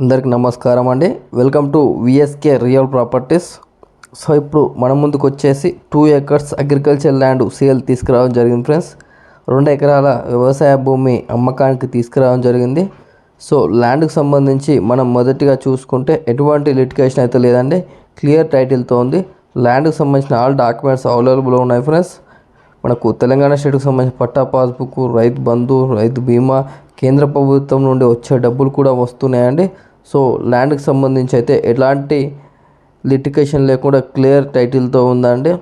అందరికీ నమస్కారం అండి. Welcome to VSK real properties. So ఇప్పుడు మన ముందుకు వచ్చేసి 2 acres అగ్రికల్చర్ ల్యాండ్ సేల్ తీసుకురావడం జరిగింది ఫ్రెండ్స్. 2 ఎకరాల వ్యవసాయ భూమి అమ్మకానికి తీసుకురావడం జరిగింది. సో ల్యాండ్కి సంబంధించి మనం మొదటిగా చూసుకుంటే ఎటువంటి లిటిగేషన్ అయితే లేదండి, క్లియర్ టైటిల్తో ఉంది. ల్యాండ్కి సంబంధించిన ఆల్ డాక్యుమెంట్స్ అవైలబుల్గా ఉన్నాయి ఫ్రెండ్స్. మనకు తెలంగాణ స్టేట్కి సంబంధించిన పట్టా పాస్బుక్, రైతు బంధు, రైతు బీమా, కేంద్ర ప్రభుత్వం నుండి వచ్చే డబ్బులు కూడా వస్తున్నాయండి. సో ల్యాండ్కి సంబంధించి అయితే ఎలాంటి లిటిగేషన్ లేకుండా క్లియర్ టైటిల్తో ఉందండి.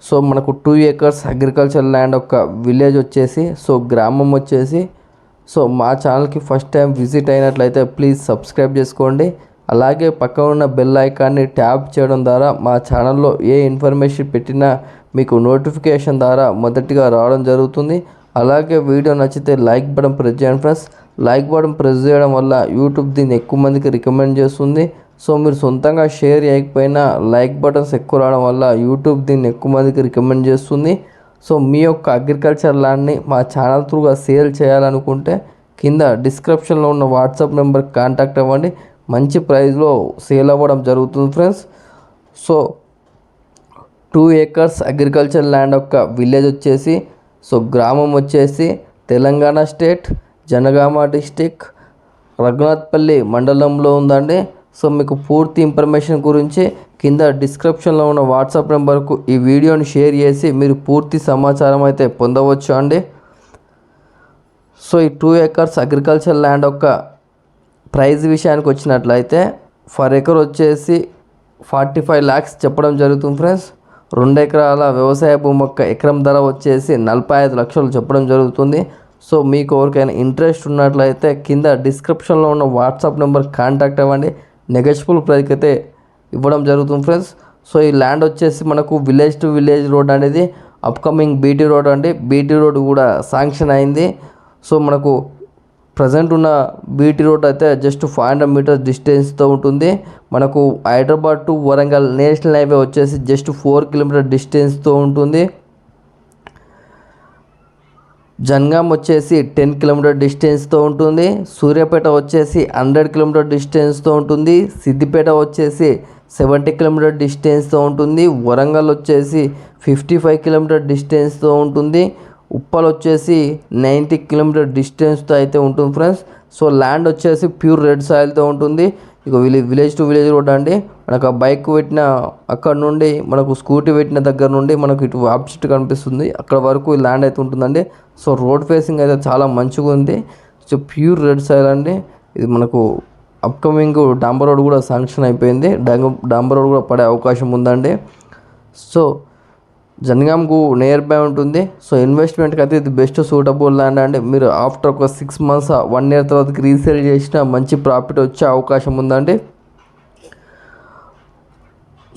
సో మనకు 2 acres అగ్రికల్చర్ ల్యాండ్ ఒక విలేజ్ వచ్చేసి, సో గ్రామం వచ్చేసి, సో మా ఛానల్కి ఫస్ట్ టైం విజిట్ అయినట్లయితే ప్లీజ్ సబ్స్క్రైబ్ చేసుకోండి. అలాగే పక్కన ఉన్న బెల్ ఐకాన్ని ట్యాప్ చేయడం ద్వారా మా ఛానల్లో ఏ ఇన్ఫర్మేషన్ పెట్టినా మీకు నోటిఫికేషన్ ద్వారా మొదటిగా రావడం జరుగుతుంది. అలాగే వీడియో నచ్చితే లైక్ బటన్ ప్రెస్ చేయండి ఫ్రెండ్స్. లైక్ బటన్ ప్రెస్ చేయడం వల్ల యూట్యూబ్ దీన్ని ఎక్కువ మందికి రికమెండ్ చేస్తుంది. సో మీరు సొంతంగా షేర్ చేయకపోయినా లైక్ బటన్స్ ఎక్కువ రావడం వల్ల యూట్యూబ్ దీన్ని ఎక్కువ మందికి రికమెండ్ చేస్తుంది. సో మీ యొక్క అగ్రికల్చర్ ల్యాండ్ని మా ఛానల్ త్రూగా సేల్ చేయాలనుకుంటే కింద డిస్క్రిప్షన్లో ఉన్న వాట్సాప్ నెంబర్కి కాంటాక్ట్ అవ్వండి. మంచి ప్రైస్లో సేల్ అవ్వడం జరుగుతుంది friends. So 2 acres agriculture land యొక్క విలేజ్ వచ్చేసి, సో గ్రామం వచ్చేసి తెలంగాణ స్టేట్ జనగామ డిస్టిక్ రఘునాథ్పల్లి మండలంలో ఉందండి. సో మీకు పూర్తి ఇన్ఫర్మేషన్ గురించి కింద డిస్క్రిప్షన్లో ఉన్న వాట్సాప్ నెంబర్కు ఈ వీడియోని షేర్ చేసి మీరు పూర్తి సమాచారం అయితే పొందవచ్చు అండి. సో ఈ 2 acres అగ్రికల్చర్ ల్యాండ్ యొక్క ప్రైస్ విషయానికి వచ్చినట్లయితే ఫర్ ఎకర్ వచ్చేసి 45 lakhs చెప్పడం జరుగుతుంది ఫ్రెండ్స్. 2 ఎకరాల వ్యవసాయ భూమి యొక్క ఎకరం ధర వచ్చేసి 45 లక్షలు చెప్పడం జరుగుతుంది. సో మీకు ఎవరికైనా ఇంట్రెస్ట్ ఉన్నట్లయితే కింద డిస్క్రిప్షన్లో ఉన్న వాట్సాప్ నెంబర్ కాంటాక్ట్ అవ్వండి. నెగోషియబుల్ ప్రైస్కి అయితే ఇవ్వడం జరుగుతుంది ఫ్రెండ్స్. సో ఈ ల్యాండ్ వచ్చేసి మనకు విలేజ్ టు విలేజ్ రోడ్ అనేది అప్కమింగ్ బీటీ రోడ్ అండి. బీటీ రోడ్ కూడా శాంక్షన్ అయింది. సో మనకు ప్రజెంట్ ఉన్న బీటీ రోడ్ అయితే జస్ట్ 500 meters డిస్టెన్స్తో ఉంటుంది. మనకు Hyderabad to Warangal national highway వచ్చేసి జస్ట్ 4 kilometers డిస్టెన్స్తో ఉంటుంది. జన్గాం వచ్చేసి 10 kilometers డిస్టెన్స్తో ఉంటుంది. సూర్యాపేట వచ్చేసి 100 kilometers డిస్టెన్స్తో ఉంటుంది. సిద్దిపేట వచ్చేసి 70 kilometers డిస్టెన్స్తో ఉంటుంది. వరంగల్ వచ్చేసి 55 kilometers డిస్టెన్స్తో ఉంటుంది. ఉప్పల్ వచ్చేసి 90 kilometers డిస్టెన్స్తో అయితే ఉంటుంది ఫ్రెండ్స్. సో ల్యాండ్ వచ్చేసి ప్యూర్ రెడ్ సాయిల్తో ఉంటుంది. ఇక విలేజ్ టు విలేజ్ రోడ్ అండి. మనకు బైక్ పెట్టిన అక్కడ నుండి మనకు స్కూటీ పెట్టిన దగ్గర నుండి మనకు ఇటు ఆపోజిట్ కనిపిస్తుంది, అక్కడ వరకు ఈ ల్యాండ్ అయితే ఉంటుందండి. సో రోడ్ ఫేసింగ్ అయితే చాలా మంచిగా ఉంది. సో ప్యూర్ రెడ్ సాయిల్ అండి. ఇది మనకు అప్కమింగ్ డాంబర్ రోడ్ కూడా శాంక్షన్ అయిపోయింది. డాంబర్ రోడ్ కూడా పడే అవకాశం ఉందండి. సో జనగాంకు నియర్ బై ఉంటుంది. సో ఇన్వెస్ట్మెంట్కి అయితే ఇది బెస్ట్ సూటబుల్ ల్యాండ్ అండి. మీరు ఆఫ్టర్ ఒక 6 months 1 year తర్వాతకి రీసేల్ చేసిన మంచి ప్రాఫిట్ వచ్చే అవకాశం ఉందండి.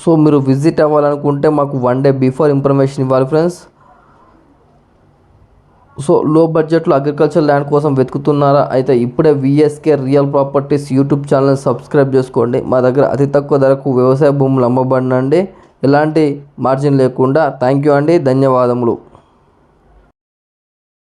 సో మీరు విజిట్ అవ్వాలనుకుంటే మాకు 1 day బిఫోర్ ఇన్ఫర్మేషన్ ఇవ్వాలి ఫ్రెండ్స్. సో లో బడ్జెట్లో అగ్రికల్చర్ ల్యాండ్ కోసం వెతుకుతున్నారా అయితే ఇప్పుడే VSK real properties YouTube channel subscribe చేసుకోండి. మా దగ్గర అతి తక్కువ ధరకు వ్యవసాయ భూములు అమ్మబడినండి, ఎలాంటి మార్జిన్ లేకుండా. థ్యాంక్ యూ అండి, ధన్యవాదములు.